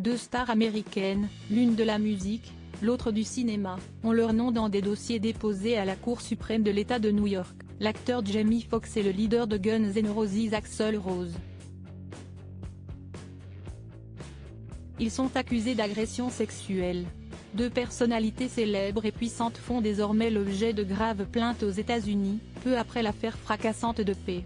Deux stars américaines, l'une de la musique, l'autre du cinéma, ont leur nom dans des dossiers déposés à la Cour suprême de l'État de New York, l'acteur Jamie Foxx et le leader de Guns N' Roses Axl Rose. Ils sont accusés d'agression sexuelle. Deux personnalités célèbres et puissantes font désormais l'objet de graves plaintes aux États-Unis, peu après l'affaire fracassante de P.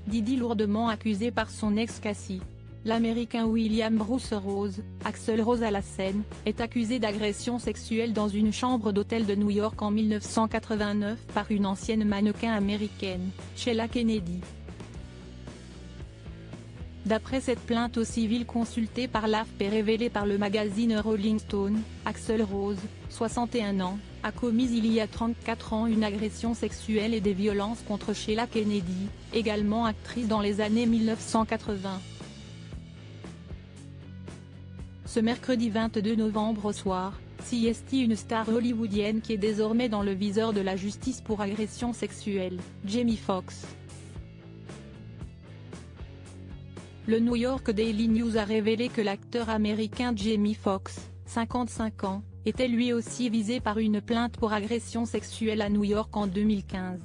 Diddy lourdement accusé par son ex-Cassie. L'Américain William Bruce Rose, Axl Rose à la scène, est accusé d'agression sexuelle dans une chambre d'hôtel de New York en 1989 par une ancienne mannequin américaine, Sheila Kennedy. D'après cette plainte au civil consultée par l'AFP et révélée par le magazine Rolling Stone, Axl Rose, 61 ans, a commis il y a 34 ans une agression sexuelle et des violences contre Sheila Kennedy, également actrice dans les années 1980. Ce mercredi 22 novembre au soir, CST, une star hollywoodienne qui est désormais dans le viseur de la justice pour agression sexuelle, Jamie Foxx. Le New York Daily News a révélé que l'acteur américain Jamie Foxx, 55 ans, était lui aussi visé par une plainte pour agression sexuelle à New York en 2015.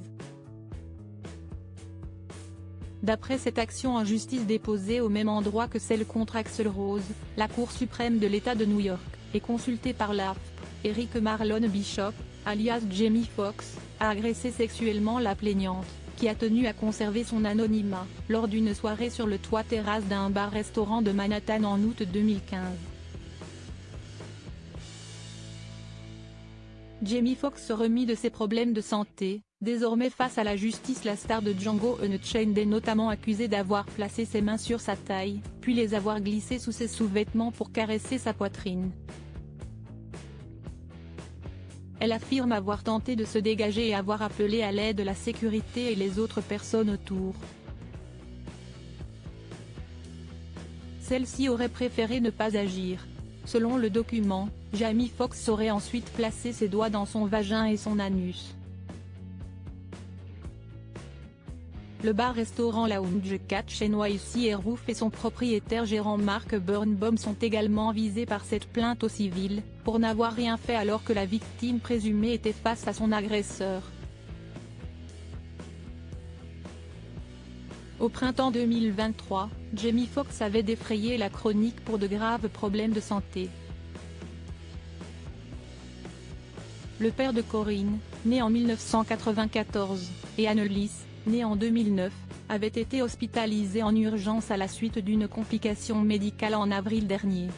D'après cette action en justice déposée au même endroit que celle contre Axl Rose, la Cour suprême de l'État de New York, et consultée par l'AFP, Eric Marlon Bishop, alias Jamie Foxx, a agressé sexuellement la plaignante, qui a tenu à conserver son anonymat, lors d'une soirée sur le toit-terrasse d'un bar-restaurant de Manhattan en août 2015. Jamie Foxx se remit de ses problèmes de santé. Désormais face à la justice, la star de Django Unchained est notamment accusée d'avoir placé ses mains sur sa taille, puis les avoir glissées sous ses sous-vêtements pour caresser sa poitrine. Elle affirme avoir tenté de se dégager et avoir appelé à l'aide la sécurité et les autres personnes autour. Celle-ci aurait préféré ne pas agir. Selon le document, Jamie Foxx aurait ensuite placé ses doigts dans son vagin et son anus. Le bar-restaurant Lounge Catch NYC Airwolf et son propriétaire gérant Mark Birnbaum sont également visés par cette plainte au civil, pour n'avoir rien fait alors que la victime présumée était face à son agresseur. Au printemps 2023, Jamie Foxx avait défrayé la chronique pour de graves problèmes de santé. Le père de Corinne, né en 1994, et Annelise, née en 2009, avait été hospitalisé en urgence à la suite d'une complication médicale en avril dernier.